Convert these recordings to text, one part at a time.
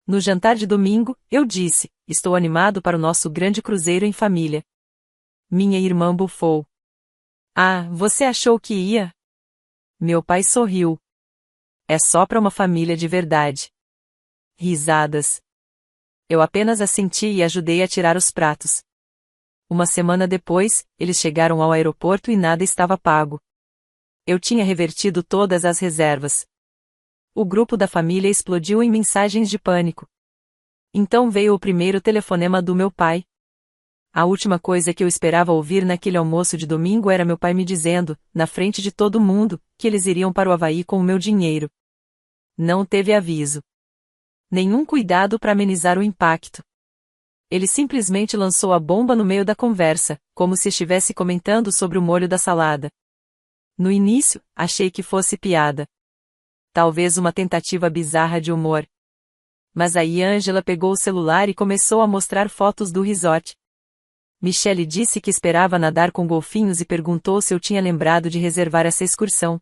No jantar de domingo, eu disse: estou animado para o nosso grande cruzeiro em família. Minha irmã bufou. Ah, você achou que ia? Meu pai sorriu. É só para uma família de verdade. Risadas. Eu apenas assenti e ajudei a tirar os pratos. Uma semana depois, eles chegaram ao aeroporto e nada estava pago. Eu tinha revertido todas as reservas. O grupo da família explodiu em mensagens de pânico. Então veio o primeiro telefonema do meu pai. A última coisa que eu esperava ouvir naquele almoço de domingo era meu pai me dizendo, na frente de todo mundo, que eles iriam para o Havaí com o meu dinheiro. Não teve aviso. Nenhum cuidado para amenizar o impacto. Ele simplesmente lançou a bomba no meio da conversa, como se estivesse comentando sobre o molho da salada. No início, achei que fosse piada. Talvez uma tentativa bizarra de humor. Mas aí Angela pegou o celular e começou a mostrar fotos do resort. Michelle disse que esperava nadar com golfinhos e perguntou se eu tinha lembrado de reservar essa excursão.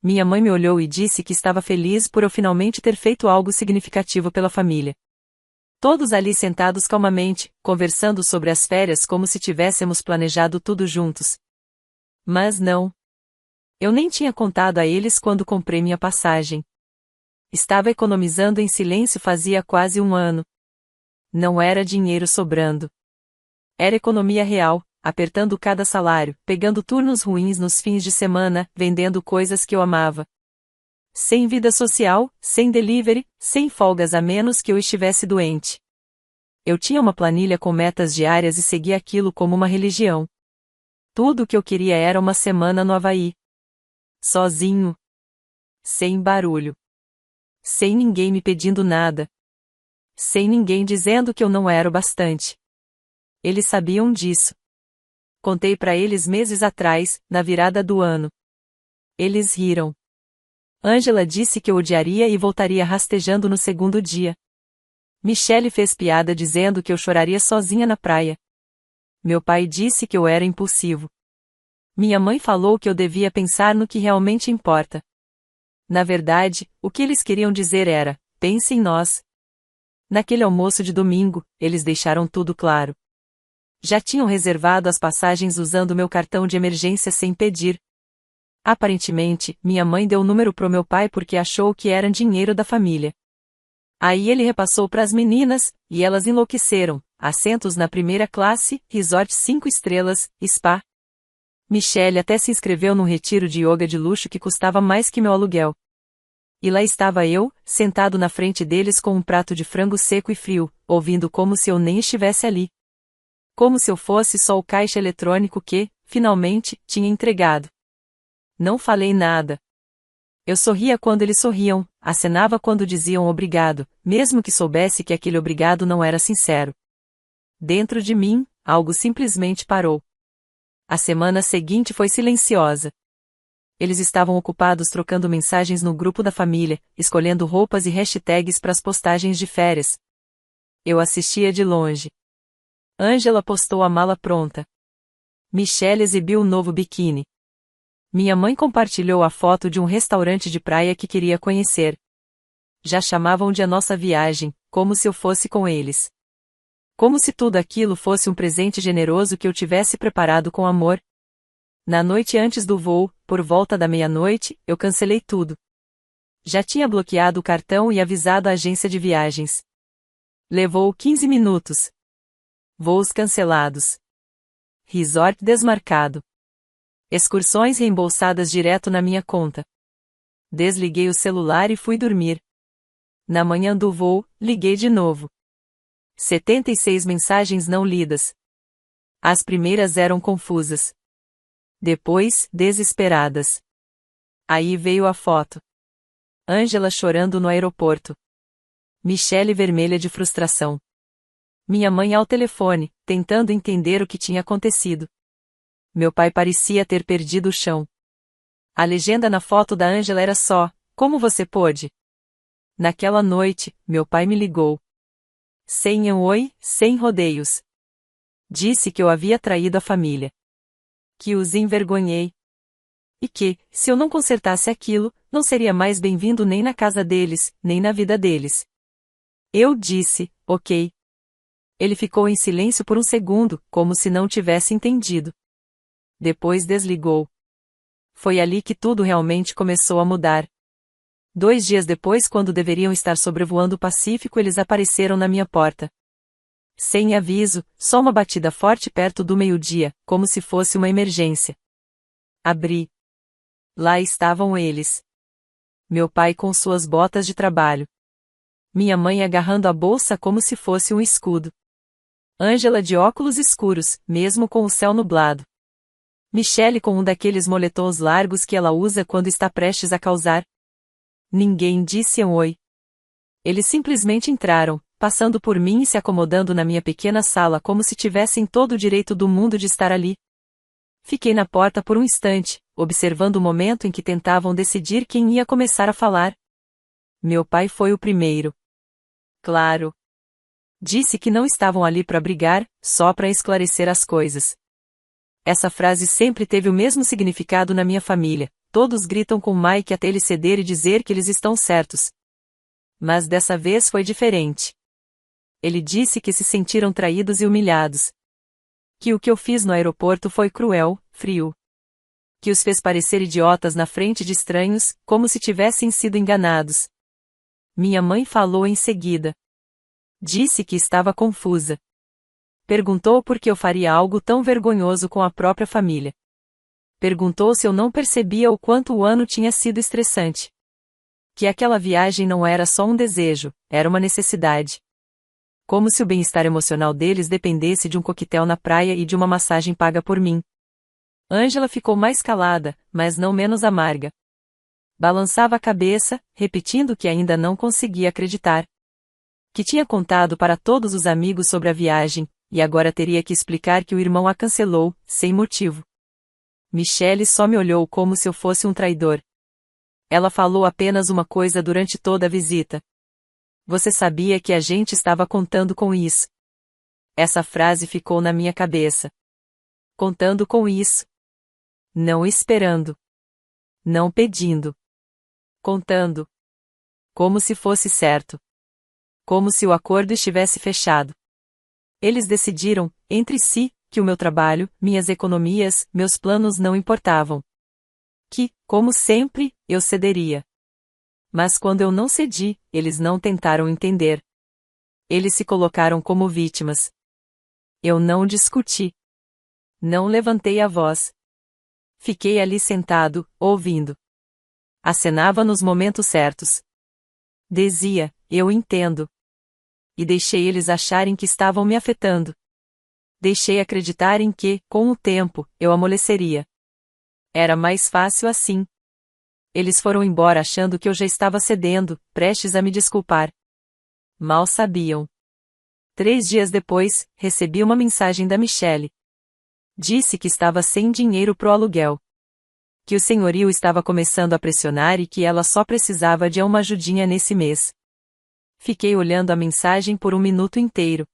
Minha mãe me olhou e disse que estava feliz por eu finalmente ter feito algo significativo pela família. Todos ali sentados calmamente, conversando sobre as férias como se tivéssemos planejado tudo juntos. Mas não. Eu nem tinha contado a eles quando comprei minha passagem. Estava economizando em silêncio fazia quase um ano. Não era dinheiro sobrando. Era economia real, apertando cada salário, pegando turnos ruins nos fins de semana, vendendo coisas que eu amava. Sem vida social, sem delivery, sem folgas a menos que eu estivesse doente. Eu tinha uma planilha com metas diárias e seguia aquilo como uma religião. Tudo o que eu queria era uma semana no Havaí. Sozinho. Sem barulho. Sem ninguém me pedindo nada. Sem ninguém dizendo que eu não era o bastante. Eles sabiam disso. Contei para eles meses atrás, na virada do ano. Eles riram. Angela disse que eu odiaria e voltaria rastejando no segundo dia. Michelle fez piada dizendo que eu choraria sozinha na praia. Meu pai disse que eu era impulsivo. Minha mãe falou que eu devia pensar no que realmente importa. Na verdade, o que eles queriam dizer era: pense em nós. Naquele almoço de domingo, eles deixaram tudo claro. Já tinham reservado as passagens usando meu cartão de emergência sem pedir. Aparentemente, minha mãe deu o número pro meu pai porque achou que era dinheiro da família. Aí ele repassou para as meninas, e elas enlouqueceram: assentos na primeira classe, resort 5 estrelas, spa. Michelle até se inscreveu num retiro de yoga de luxo que custava mais que meu aluguel. E lá estava eu, sentado na frente deles com um prato de frango seco e frio, ouvindo como se eu nem estivesse ali. Como se eu fosse só o caixa eletrônico que, finalmente, tinha entregado. Não falei nada. Eu sorria quando eles sorriam, acenava quando diziam obrigado, mesmo que soubesse que aquele obrigado não era sincero. Dentro de mim, algo simplesmente parou. A semana seguinte foi silenciosa. Eles estavam ocupados trocando mensagens no grupo da família, escolhendo roupas e hashtags para as postagens de férias. Eu assistia de longe. Angela postou a mala pronta. Michelle exibiu o novo biquíni. Minha mãe compartilhou a foto de um restaurante de praia que queria conhecer. Já chamavam de a nossa viagem, como se eu fosse com eles. Como se tudo aquilo fosse um presente generoso que eu tivesse preparado com amor. Na noite antes do voo, por volta da meia-noite, eu cancelei tudo. Já tinha bloqueado o cartão e avisado a agência de viagens. Levou 15 minutos. Voos cancelados. Resort desmarcado. Excursões reembolsadas direto na minha conta. Desliguei o celular e fui dormir. Na manhã do voo, liguei de novo. 76 mensagens não lidas. As primeiras eram confusas. Depois, desesperadas. Aí veio a foto. Angela chorando no aeroporto. Michelle vermelha de frustração. Minha mãe ao telefone, tentando entender o que tinha acontecido. Meu pai parecia ter perdido o chão. A legenda na foto da Angela era só: como você pôde? Naquela noite, meu pai me ligou. Sem um oi, sem rodeios. Disse que eu havia traído a família. Que os envergonhei. E que, se eu não consertasse aquilo, não seria mais bem-vindo nem na casa deles, nem na vida deles. Eu disse, ok. Ele ficou em silêncio por um segundo, como se não tivesse entendido. Depois desligou. Foi ali que tudo realmente começou a mudar. 2 dias depois, quando deveriam estar sobrevoando o Pacífico, eles apareceram na minha porta. Sem aviso, só uma batida forte perto do meio-dia, como se fosse uma emergência. Abri. Lá estavam eles. Meu pai com suas botas de trabalho. Minha mãe agarrando a bolsa como se fosse um escudo. Ângela de óculos escuros, mesmo com o céu nublado. Michelle com um daqueles moletons largos que ela usa quando está prestes a causar. Ninguém disse um oi. Eles simplesmente entraram, passando por mim e se acomodando na minha pequena sala como se tivessem todo o direito do mundo de estar ali. Fiquei na porta por um instante, observando o momento em que tentavam decidir quem ia começar a falar. Meu pai foi o primeiro. Claro. Disse que não estavam ali para brigar, só para esclarecer as coisas. Essa frase sempre teve o mesmo significado na minha família. Todos gritam com Mike até ele ceder e dizer que eles estão certos. Mas dessa vez foi diferente. Ele disse que se sentiram traídos e humilhados. Que o que eu fiz no aeroporto foi cruel, frio. Que os fez parecer idiotas na frente de estranhos, como se tivessem sido enganados. Minha mãe falou em seguida. Disse que estava confusa. Perguntou por que eu faria algo tão vergonhoso com a própria família. Perguntou se eu não percebia o quanto o ano tinha sido estressante. Que aquela viagem não era só um desejo, era uma necessidade. Como se o bem-estar emocional deles dependesse de um coquetel na praia e de uma massagem paga por mim. Ângela ficou mais calada, mas não menos amarga. Balançava a cabeça, repetindo que ainda não conseguia acreditar. Que tinha contado para todos os amigos sobre a viagem, e agora teria que explicar que o irmão a cancelou, sem motivo. Michelle só me olhou como se eu fosse um traidor. Ela falou apenas uma coisa durante toda a visita. Você sabia que a gente estava contando com isso? Essa frase ficou na minha cabeça. Contando com isso. Não esperando. Não pedindo. Contando. Como se fosse certo. Como se o acordo estivesse fechado. Eles decidiram, entre si, que o meu trabalho, minhas economias, meus planos não importavam. Que, como sempre, eu cederia. Mas quando eu não cedi, eles não tentaram entender. Eles se colocaram como vítimas. Eu não discuti. Não levantei a voz. Fiquei ali sentado, ouvindo. Acenava nos momentos certos. Dizia, eu entendo. E deixei eles acharem que estavam me afetando. Deixei acreditarem que, com o tempo, eu amoleceria. Era mais fácil assim. Eles foram embora achando que eu já estava cedendo, prestes a me desculpar. Mal sabiam. 3 dias depois, recebi uma mensagem da Michelle. Disse que estava sem dinheiro pro aluguel. Que o senhorio estava começando a pressionar e que ela só precisava de uma ajudinha nesse mês. Fiquei olhando a mensagem por um minuto inteiro.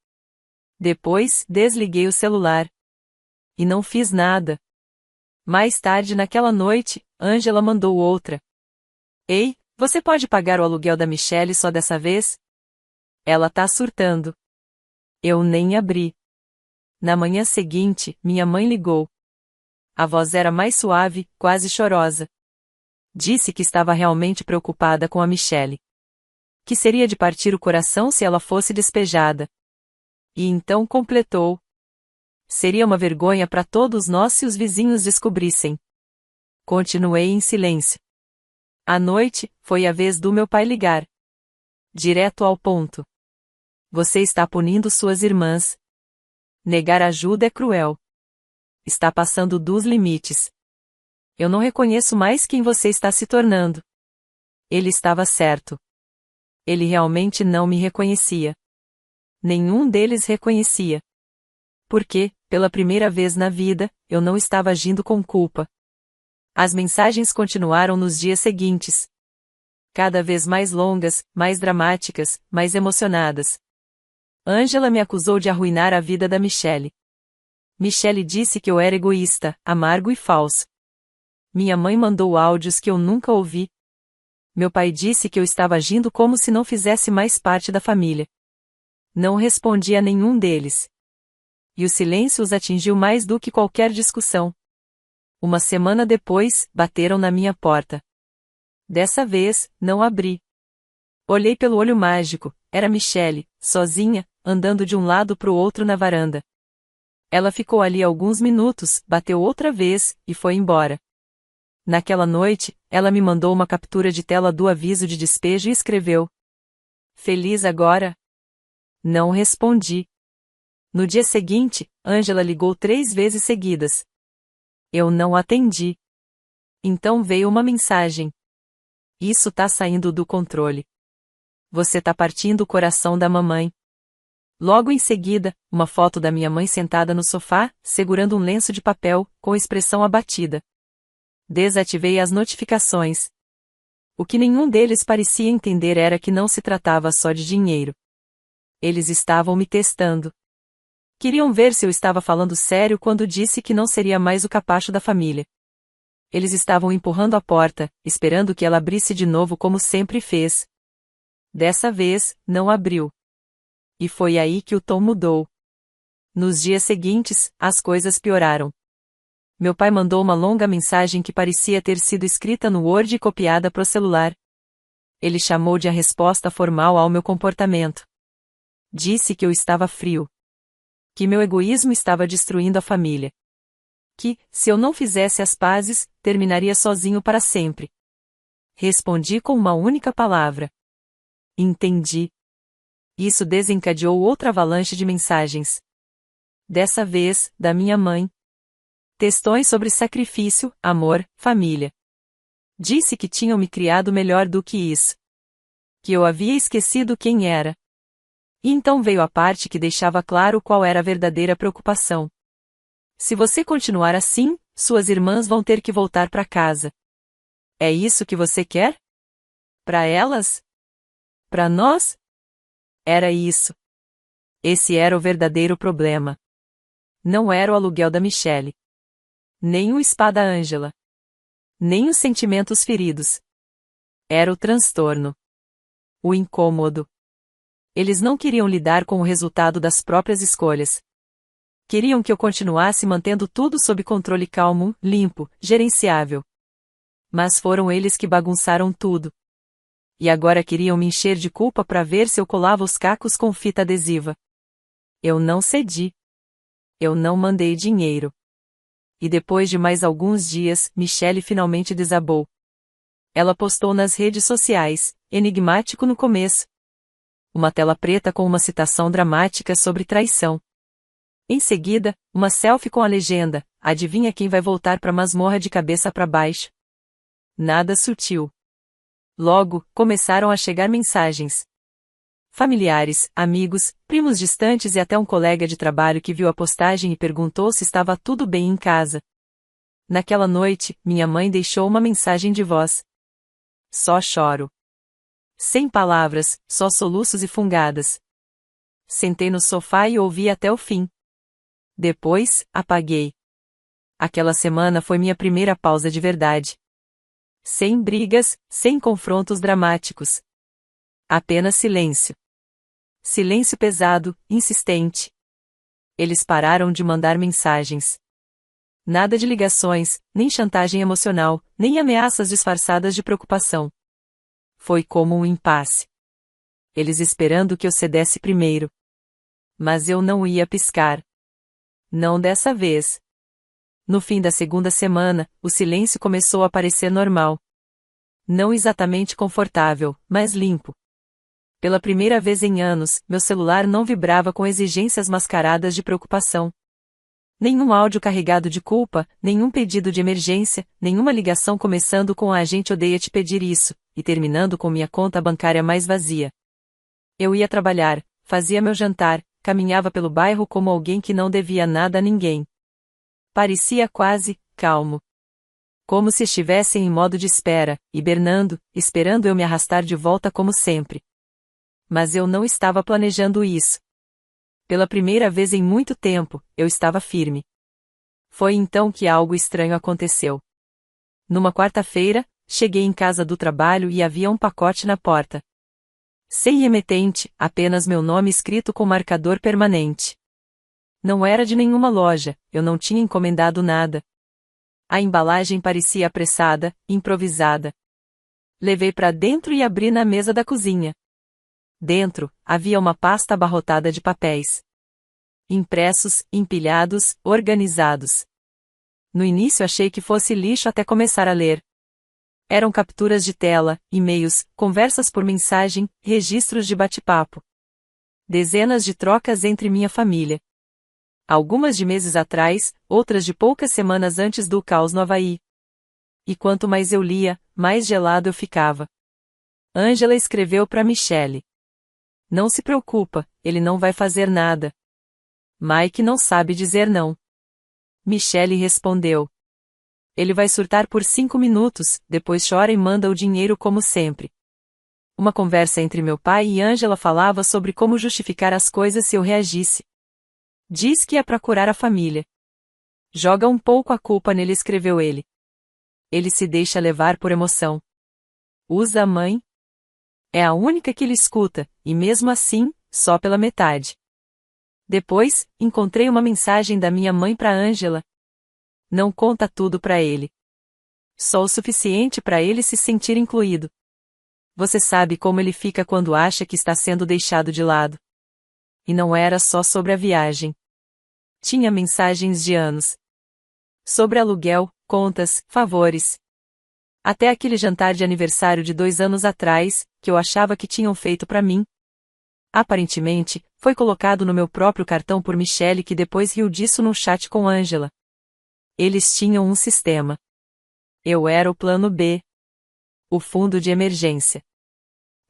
Depois, desliguei o celular. E não fiz nada. Mais tarde naquela noite, Ângela mandou outra. Ei, você pode pagar o aluguel da Michelle só dessa vez? Ela tá surtando. Eu nem abri. Na manhã seguinte, minha mãe ligou. A voz era mais suave, quase chorosa. Disse que estava realmente preocupada com a Michelle. Que seria de partir o coração se ela fosse despejada. E então completou. Seria uma vergonha para todos nós se os vizinhos descobrissem. Continuei em silêncio. À noite, foi a vez do meu pai ligar. Direto ao ponto. Você está punindo suas irmãs. Negar ajuda é cruel. Está passando dos limites. Eu não reconheço mais quem você está se tornando. Ele estava certo. Ele realmente não me reconhecia. Nenhum deles reconhecia. Porque, pela primeira vez na vida, eu não estava agindo com culpa. As mensagens continuaram nos dias seguintes. Cada vez mais longas, mais dramáticas, mais emocionadas. Ângela me acusou de arruinar a vida da Michelle. Michelle disse que eu era egoísta, amargo e falso. Minha mãe mandou áudios que eu nunca ouvi. Meu pai disse que eu estava agindo como se não fizesse mais parte da família. Não respondi a nenhum deles. E o silêncio os atingiu mais do que qualquer discussão. Uma semana depois, bateram na minha porta. Dessa vez, não abri. Olhei pelo olho mágico, era Michelle, sozinha, andando de um lado para o outro na varanda. Ela ficou ali alguns minutos, bateu outra vez, e foi embora. Naquela noite, ela me mandou uma captura de tela do aviso de despejo e escreveu: "Feliz agora?" Não respondi. No dia seguinte, Ângela ligou 3 vezes seguidas. Eu não atendi. Então veio uma mensagem: "Isso tá saindo do controle. Você tá partindo o coração da mamãe." Logo em seguida, uma foto da minha mãe sentada no sofá, segurando um lenço de papel, com expressão abatida. Desativei as notificações. O que nenhum deles parecia entender era que não se tratava só de dinheiro. Eles estavam me testando. Queriam ver se eu estava falando sério quando disse que não seria mais o capacho da família. Eles estavam empurrando a porta, esperando que ela abrisse de novo como sempre fez. Dessa vez, não abriu. E foi aí que o tom mudou. Nos dias seguintes, as coisas pioraram. Meu pai mandou uma longa mensagem que parecia ter sido escrita no Word e copiada pro celular. Ele chamou de a resposta formal ao meu comportamento. Disse que eu estava frio. Que meu egoísmo estava destruindo a família. Que, se eu não fizesse as pazes, terminaria sozinho para sempre. Respondi com uma única palavra: entendi. Isso desencadeou outra avalanche de mensagens. Dessa vez, da minha mãe. Textões sobre sacrifício, amor, família. Disse que tinham me criado melhor do que isso. Que eu havia esquecido quem era. E então veio a parte que deixava claro qual era a verdadeira preocupação. Se você continuar assim, suas irmãs vão ter que voltar para casa. É isso que você quer? Para elas? Para nós? Era isso. Esse era o verdadeiro problema. Não era o aluguel da Michelle. Nem o spa da Ângela. Nem os sentimentos feridos. Era o transtorno. O incômodo. Eles não queriam lidar com o resultado das próprias escolhas. Queriam que eu continuasse mantendo tudo sob controle calmo, limpo, gerenciável. Mas foram eles que bagunçaram tudo. E agora queriam me encher de culpa para ver se eu colava os cacos com fita adesiva. Eu não cedi. Eu não mandei dinheiro. E depois de mais alguns dias, Michelle finalmente desabou. Ela postou nas redes sociais, enigmático no começo. Uma tela preta com uma citação dramática sobre traição. Em seguida, uma selfie com a legenda: "Adivinha quem vai voltar pra masmorra de cabeça para baixo?" Nada sutil. Logo, começaram a chegar mensagens. Familiares, amigos, primos distantes e até um colega de trabalho que viu a postagem e perguntou se estava tudo bem em casa. Naquela noite, minha mãe deixou uma mensagem de voz. Só choro. Sem palavras, só soluços e fungadas. Sentei no sofá e ouvi até o fim. Depois, apaguei. Aquela semana foi minha primeira pausa de verdade. Sem brigas, sem confrontos dramáticos. Apenas silêncio. Silêncio pesado, insistente. Eles pararam de mandar mensagens. Nada de ligações, nem chantagem emocional, nem ameaças disfarçadas de preocupação. Foi como um impasse. Eles esperando que eu cedesse primeiro. Mas eu não ia piscar. Não dessa vez. No fim da segunda semana, o silêncio começou a parecer normal. Não exatamente confortável, mas limpo. Pela primeira vez em anos, meu celular não vibrava com exigências mascaradas de preocupação. Nenhum áudio carregado de culpa, nenhum pedido de emergência, nenhuma ligação começando com "a gente odeia te pedir isso", e terminando com minha conta bancária mais vazia. Eu ia trabalhar, fazia meu jantar, caminhava pelo bairro como alguém que não devia nada a ninguém. Parecia quase calmo. Como se estivessem em modo de espera, hibernando, esperando eu me arrastar de volta como sempre. Mas eu não estava planejando isso. Pela primeira vez em muito tempo, eu estava firme. Foi então que algo estranho aconteceu. Numa quarta-feira, cheguei em casa do trabalho e havia um pacote na porta. Sem remetente, apenas meu nome escrito com marcador permanente. Não era de nenhuma loja, eu não tinha encomendado nada. A embalagem parecia apressada, improvisada. Levei para dentro e abri na mesa da cozinha. Dentro, havia uma pasta abarrotada de papéis. Impressos, empilhados, organizados. No início achei que fosse lixo até começar a ler. Eram capturas de tela, e-mails, conversas por mensagem, registros de bate-papo. Dezenas de trocas entre minha família. Algumas de meses atrás, outras de poucas semanas antes do caos no Havaí. E quanto mais eu lia, mais gelado eu ficava. Ângela escreveu para Michele. Não se preocupa, ele não vai fazer nada. Mike não sabe dizer não. Michele respondeu. Ele vai surtar por 5 minutos, depois chora e manda o dinheiro como sempre. Uma conversa entre meu pai e Ângela falava sobre como justificar as coisas se eu reagisse. Diz que é para curar a família. Joga um pouco a culpa nele, escreveu ele. Ele se deixa levar por emoção. Usa a mãe? É a única que ele escuta, e mesmo assim, só pela metade. Depois, encontrei uma mensagem da minha mãe para Ângela. Não conta tudo para ele. Só o suficiente para ele se sentir incluído. Você sabe como ele fica quando acha que está sendo deixado de lado. E não era só sobre a viagem. Tinha mensagens de anos. Sobre aluguel, contas, favores. Até aquele jantar de aniversário de 2 anos atrás, que eu achava que tinham feito para mim. Aparentemente, foi colocado no meu próprio cartão por Michele, que depois riu disso num chat com Ângela. Eles tinham um sistema. Eu era o plano B. O fundo de emergência.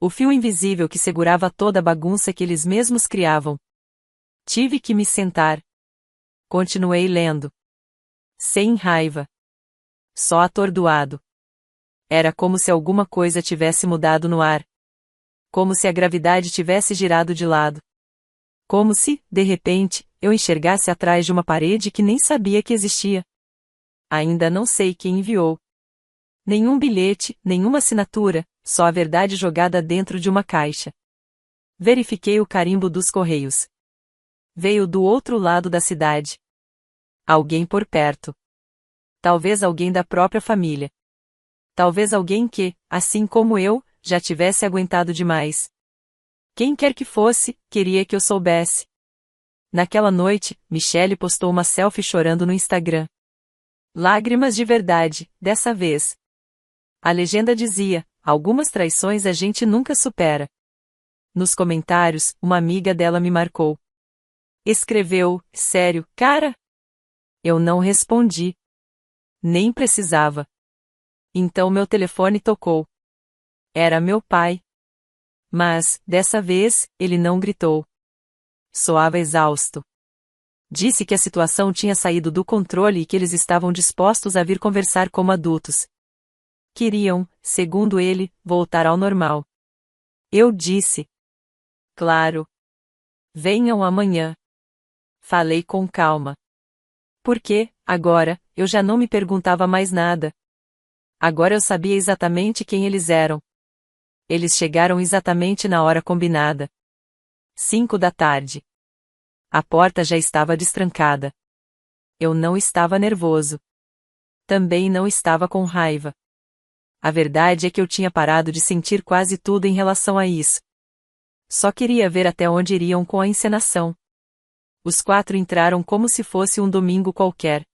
O fio invisível que segurava toda a bagunça que eles mesmos criavam. Tive que me sentar. Continuei lendo. Sem raiva. Só atordoado. Era como se alguma coisa tivesse mudado no ar. Como se a gravidade tivesse girado de lado. Como se, de repente, eu enxergasse atrás de uma parede que nem sabia que existia. Ainda não sei quem enviou. Nenhum bilhete, nenhuma assinatura, só a verdade jogada dentro de uma caixa. Verifiquei o carimbo dos correios. Veio do outro lado da cidade. Alguém por perto. Talvez alguém da própria família. Talvez alguém que, assim como eu, já tivesse aguentado demais. Quem quer que fosse, queria que eu soubesse. Naquela noite, Michele postou uma selfie chorando no Instagram. Lágrimas de verdade, dessa vez. A legenda dizia: algumas traições a gente nunca supera. Nos comentários, uma amiga dela me marcou. Escreveu: sério, cara? Eu não respondi. Nem precisava. Então meu telefone tocou. Era meu pai. Mas, dessa vez, ele não gritou. Soava exausto. Disse que a situação tinha saído do controle e que eles estavam dispostos a vir conversar como adultos. Queriam, segundo ele, voltar ao normal. Eu disse. Claro. Venham amanhã. Falei com calma. Porque, agora, eu já não me perguntava mais nada. Agora eu sabia exatamente quem eles eram. Eles chegaram exatamente na hora combinada. 5 da tarde. A porta já estava destrancada. Eu não estava nervoso. Também não estava com raiva. A verdade é que eu tinha parado de sentir quase tudo em relação a isso. Só queria ver até onde iriam com a encenação. Os 4 entraram como se fosse um domingo qualquer.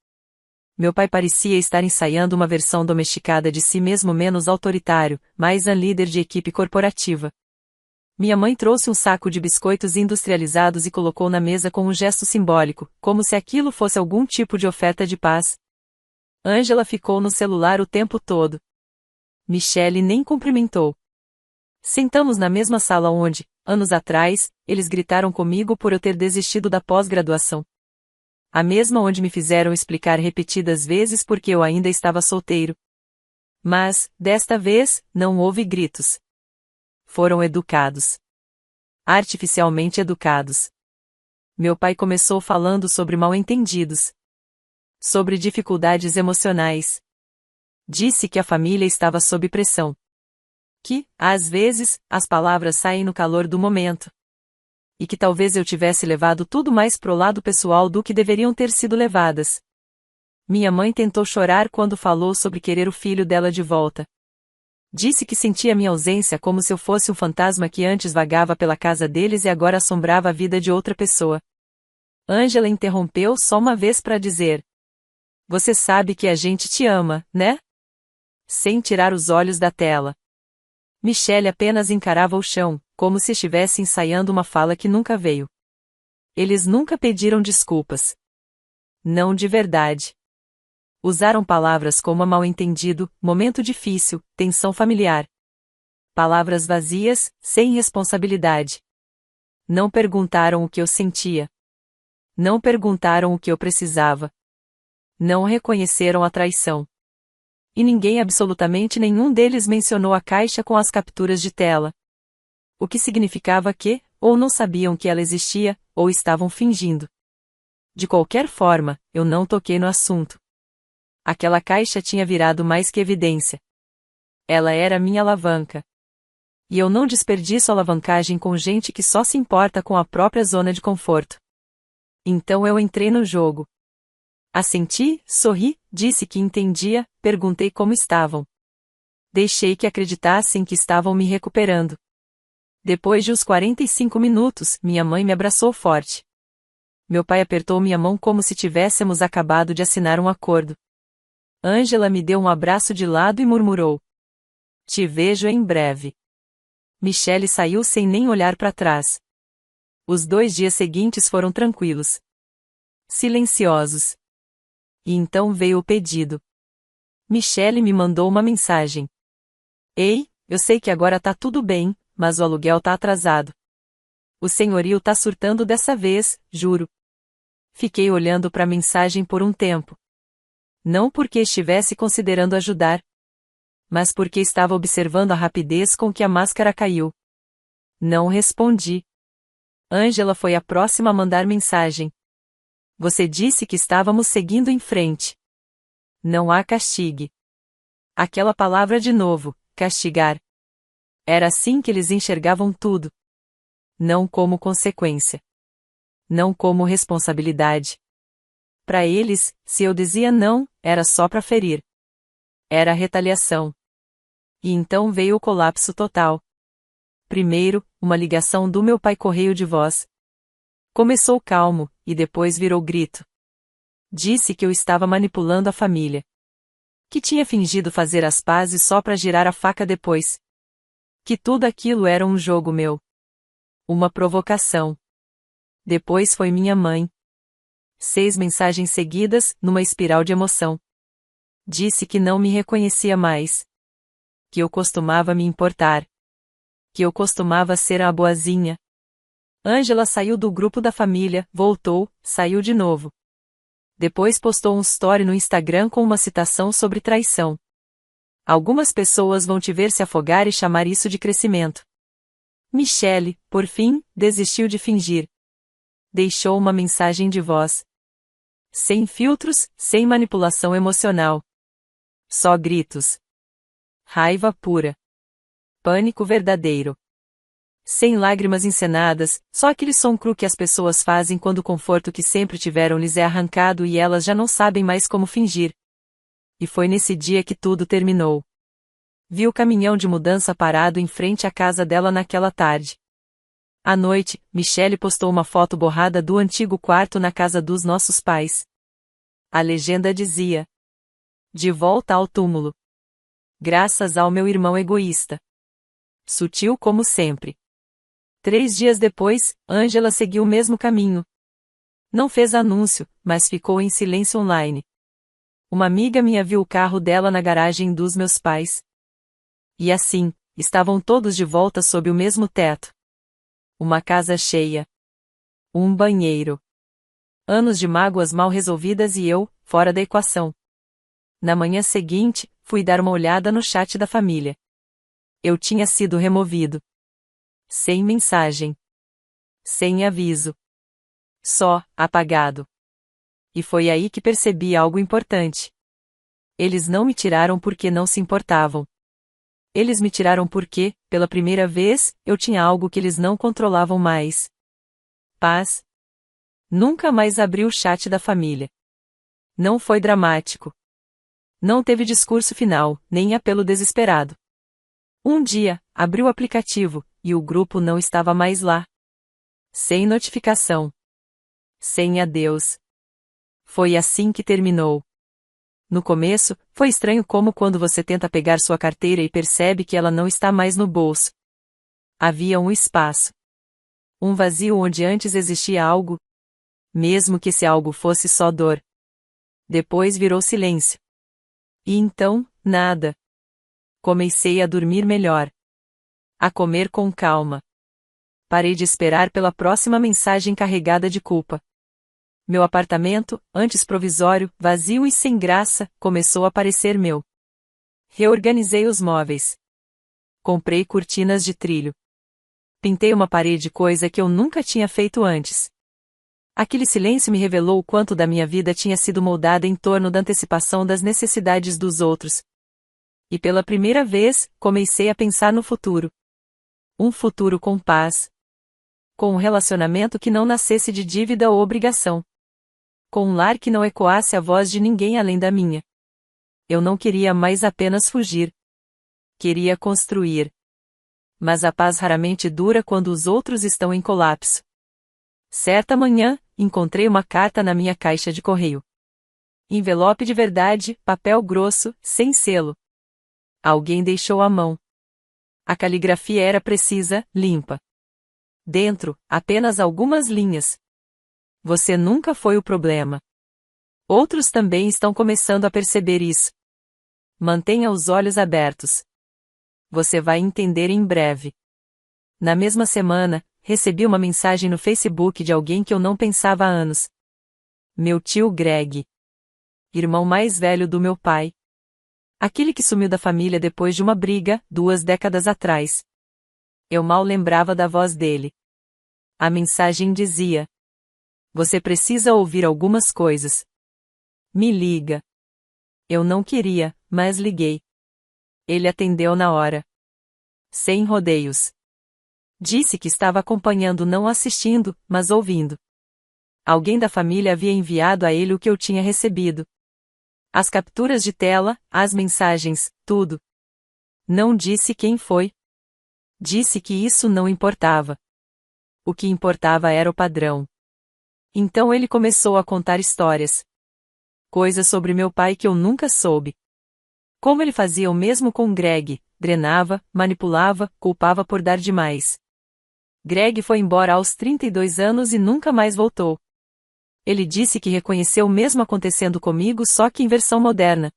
Meu pai parecia estar ensaiando uma versão domesticada de si mesmo, menos autoritário, mais um líder de equipe corporativa. Minha mãe trouxe um saco de biscoitos industrializados e colocou na mesa com um gesto simbólico, como se aquilo fosse algum tipo de oferta de paz. Ângela ficou no celular o tempo todo. Michele nem cumprimentou. Sentamos na mesma sala onde, anos atrás, eles gritaram comigo por eu ter desistido da pós-graduação. A mesma onde me fizeram explicar repetidas vezes porque eu ainda estava solteiro. Mas, desta vez, não houve gritos. Foram educados. Artificialmente educados. Meu pai começou falando sobre mal-entendidos. Sobre dificuldades emocionais. Disse que a família estava sob pressão. Que, às vezes, as palavras saem no calor do momento. E que talvez eu tivesse levado tudo mais pro lado pessoal do que deveriam ter sido levadas. Minha mãe tentou chorar quando falou sobre querer o filho dela de volta. Disse que sentia minha ausência como se eu fosse um fantasma que antes vagava pela casa deles e agora assombrava a vida de outra pessoa. Ângela interrompeu só uma vez para dizer: "Você sabe que a gente te ama, né?" Sem tirar os olhos da tela. Michelle apenas encarava o chão, como se estivesse ensaiando uma fala que nunca veio. Eles nunca pediram desculpas. Não de verdade. Usaram palavras como mal-entendido, momento difícil, tensão familiar. Palavras vazias, sem responsabilidade. Não perguntaram o que eu sentia. Não perguntaram o que eu precisava. Não reconheceram a traição. E ninguém, absolutamente nenhum deles, mencionou a caixa com as capturas de tela. O que significava que, ou não sabiam que ela existia, ou estavam fingindo. De qualquer forma, eu não toquei no assunto. Aquela caixa tinha virado mais que evidência. Ela era minha alavanca. E eu não desperdiço alavancagem com gente que só se importa com a própria zona de conforto. Então eu entrei no jogo. Assenti, sorri, disse que entendia, perguntei como estavam. Deixei que acreditassem que estavam me recuperando. Depois de uns 45 minutos, minha mãe me abraçou forte. Meu pai apertou minha mão como se tivéssemos acabado de assinar um acordo. Ângela me deu um abraço de lado e murmurou: "Te vejo em breve." Michelle saiu sem nem olhar para trás. Os 2 dias seguintes foram tranquilos. Silenciosos. E então veio o pedido. Michelle me mandou uma mensagem. "Ei, eu sei que agora tá tudo bem, mas o aluguel tá atrasado. O senhorio tá surtando dessa vez, juro." Fiquei olhando para a mensagem por um tempo. Não porque estivesse considerando ajudar, mas porque estava observando a rapidez com que a máscara caiu. Não respondi. Ângela foi a próxima a mandar mensagem. "Você disse que estávamos seguindo em frente. Não há castigue." Aquela palavra de novo, castigar. Era assim que eles enxergavam tudo. Não como consequência. Não como responsabilidade. Para eles, se eu dizia não, era só para ferir. Era retaliação. E então veio o colapso total. Primeiro, uma ligação do meu pai correio de voz. Começou calmo, e depois virou grito. Disse que eu estava manipulando a família. Que tinha fingido fazer as pazes só para girar a faca depois. Que tudo aquilo era um jogo meu. Uma provocação. Depois foi minha mãe. 6 mensagens seguidas, numa espiral de emoção. Disse que não me reconhecia mais. Que eu costumava me importar. Que eu costumava ser a boazinha. Ângela saiu do grupo da família, voltou, saiu de novo. Depois postou um story no Instagram com uma citação sobre traição. "Algumas pessoas vão te ver se afogar e chamar isso de crescimento." Michelle, por fim, desistiu de fingir. Deixou uma mensagem de voz. Sem filtros, sem manipulação emocional. Só gritos. Raiva pura. Pânico verdadeiro. Sem lágrimas encenadas, só aquele som cru que as pessoas fazem quando o conforto que sempre tiveram lhes é arrancado e elas já não sabem mais como fingir. E foi nesse dia que tudo terminou. Vi o caminhão de mudança parado em frente à casa dela naquela tarde. À noite, Michelle postou uma foto borrada do antigo quarto na casa dos nossos pais. A legenda dizia: "De volta ao túmulo. Graças ao meu irmão egoísta." Sutil como sempre. 3 dias depois, Ângela seguiu o mesmo caminho. Não fez anúncio, mas ficou em silêncio online. Uma amiga minha viu o carro dela na garagem dos meus pais. E assim, estavam todos de volta sob o mesmo teto. Uma casa cheia. Um banheiro. Anos de mágoas mal resolvidas e eu, fora da equação. Na manhã seguinte, fui dar uma olhada no chat da família. Eu tinha sido removido. Sem mensagem. Sem aviso. Só, apagado. E foi aí que percebi algo importante. Eles não me tiraram porque não se importavam. Eles me tiraram porque, pela primeira vez, eu tinha algo que eles não controlavam mais. Paz. Nunca mais abri o chat da família. Não foi dramático. Não teve discurso final, nem apelo desesperado. Um dia, abri o aplicativo, e o grupo não estava mais lá. Sem notificação. Sem adeus. Foi assim que terminou. No começo, foi estranho como quando você tenta pegar sua carteira e percebe que ela não está mais no bolso. Havia um espaço. Um vazio onde antes existia algo. Mesmo que esse algo fosse só dor. Depois virou silêncio. E então, nada. Comecei a dormir melhor. A comer com calma. Parei de esperar pela próxima mensagem carregada de culpa. Meu apartamento, antes provisório, vazio e sem graça, começou a parecer meu. Reorganizei os móveis. Comprei cortinas de trilho. Pintei uma parede, coisa que eu nunca tinha feito antes. Aquele silêncio me revelou o quanto da minha vida tinha sido moldada em torno da antecipação das necessidades dos outros. E pela primeira vez, comecei a pensar no futuro. Um futuro com paz. Com um relacionamento que não nascesse de dívida ou obrigação. Com um lar que não ecoasse a voz de ninguém além da minha. Eu não queria mais apenas fugir. Queria construir. Mas a paz raramente dura quando os outros estão em colapso. Certa manhã, encontrei uma carta na minha caixa de correio. Envelope de verdade, papel grosso, sem selo. Alguém deixou a mão. A caligrafia era precisa, limpa. Dentro, apenas algumas linhas. Você nunca foi o problema. Outros também estão começando a perceber isso. Mantenha os olhos abertos. Você vai entender em breve. Na mesma semana, recebi uma mensagem no Facebook de alguém que eu não pensava há anos. Meu tio Greg. Irmão mais velho do meu pai. Aquele que sumiu da família depois de uma briga, 2 décadas atrás. Eu mal lembrava da voz dele. A mensagem dizia: você precisa ouvir algumas coisas. Me liga. Eu não queria, mas liguei. Ele atendeu na hora. Sem rodeios. Disse que estava acompanhando, não assistindo, mas ouvindo. Alguém da família havia enviado a ele o que eu tinha recebido. As capturas de tela, as mensagens, tudo. Não disse quem foi. Disse que isso não importava. O que importava era o padrão. Então ele começou a contar histórias. Coisas sobre meu pai que eu nunca soube. Como ele fazia o mesmo com Greg, drenava, manipulava, culpava por dar demais. Greg foi embora aos 32 anos e nunca mais voltou. Ele disse que reconheceu o mesmo acontecendo comigo, só que em versão moderna.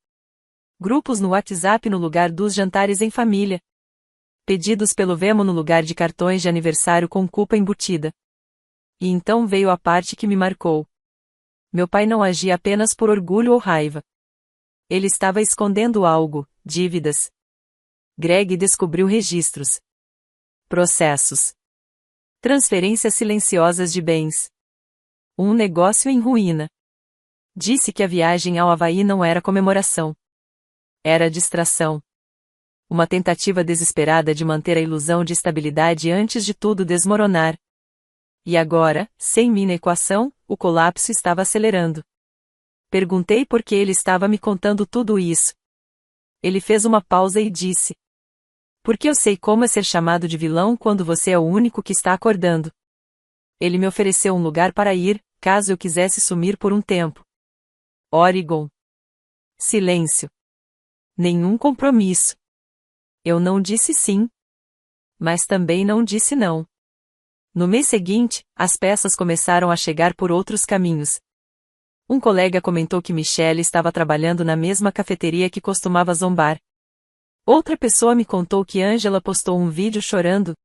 Grupos no WhatsApp no lugar dos jantares em família. Pedidos pelo Venmo no lugar de cartões de aniversário com culpa embutida. E então veio a parte que me marcou. Meu pai não agia apenas por orgulho ou raiva. Ele estava escondendo algo, dívidas. Greg descobriu registros. Processos. Transferências silenciosas de bens. Um negócio em ruína. Disse que a viagem ao Havaí não era comemoração. Era distração. Uma tentativa desesperada de manter a ilusão de estabilidade antes de tudo desmoronar. E agora, sem mim na equação, o colapso estava acelerando. Perguntei por que ele estava me contando tudo isso. Ele fez uma pausa e disse: porque eu sei como é ser chamado de vilão quando você é o único que está acordando. Ele me ofereceu um lugar para ir, caso eu quisesse sumir por um tempo. Oregon. Silêncio. Nenhum compromisso. Eu não disse sim. Mas também não disse não. No mês seguinte, as peças começaram a chegar por outros caminhos. Um colega comentou que Michelle estava trabalhando na mesma cafeteria que costumava zombar. Outra pessoa me contou que Angela postou um vídeo chorando.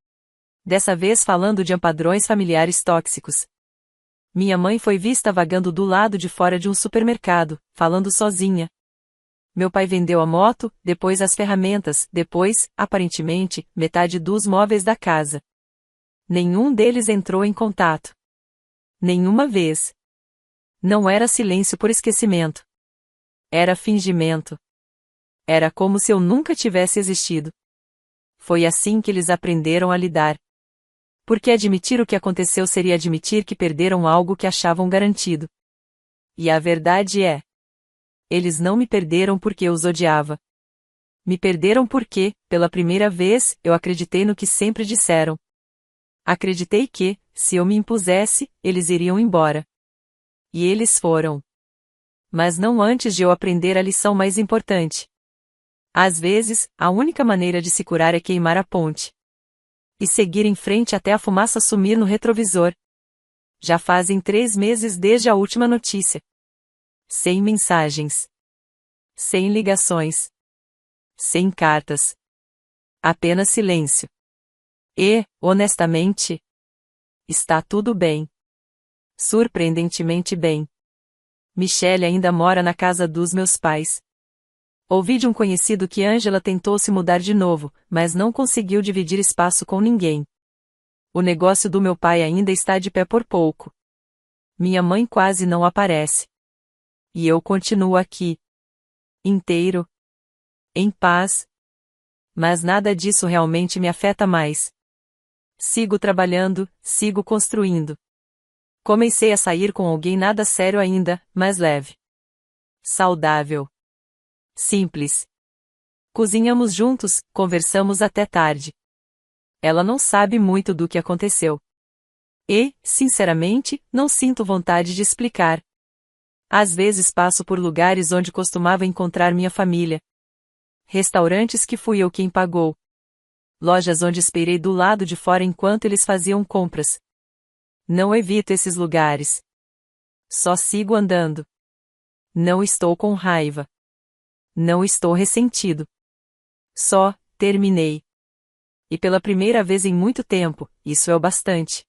Dessa vez falando de padrões familiares tóxicos. Minha mãe foi vista vagando do lado de fora de um supermercado, falando sozinha. Meu pai vendeu a moto, depois as ferramentas, depois, aparentemente, metade dos móveis da casa. Nenhum deles entrou em contato. Nenhuma vez. Não era silêncio por esquecimento. Era fingimento. Era como se eu nunca tivesse existido. Foi assim que eles aprenderam a lidar. Porque admitir o que aconteceu seria admitir que perderam algo que achavam garantido. E a verdade é: eles não me perderam porque eu os odiava. Me perderam porque, pela primeira vez, eu acreditei no que sempre disseram. Acreditei que, se eu me impusesse, eles iriam embora. E eles foram. Mas não antes de eu aprender a lição mais importante. Às vezes, a única maneira de se curar é queimar a ponte. E seguir em frente até a fumaça sumir no retrovisor. Já fazem 3 meses desde a última notícia. Sem mensagens. Sem ligações. Sem cartas. Apenas silêncio. E, honestamente, está tudo bem. Surpreendentemente bem. Michelle ainda mora na casa dos meus pais. Ouvi de um conhecido que Angela tentou se mudar de novo, mas não conseguiu dividir espaço com ninguém. O negócio do meu pai ainda está de pé por pouco. Minha mãe quase não aparece. E eu continuo aqui. Inteiro. Em paz. Mas nada disso realmente me afeta mais. Sigo trabalhando, sigo construindo. Comecei a sair com alguém nada sério ainda, mas leve. Saudável. Simples. Cozinhamos juntos, conversamos até tarde. Ela não sabe muito do que aconteceu. E, sinceramente, não sinto vontade de explicar. Às vezes passo por lugares onde costumava encontrar minha família. Restaurantes que fui eu quem pagou. Lojas onde esperei do lado de fora enquanto eles faziam compras. Não evito esses lugares. Só sigo andando. Não estou com raiva. Não estou ressentido. Só, terminei. E pela primeira vez em muito tempo, isso é o bastante.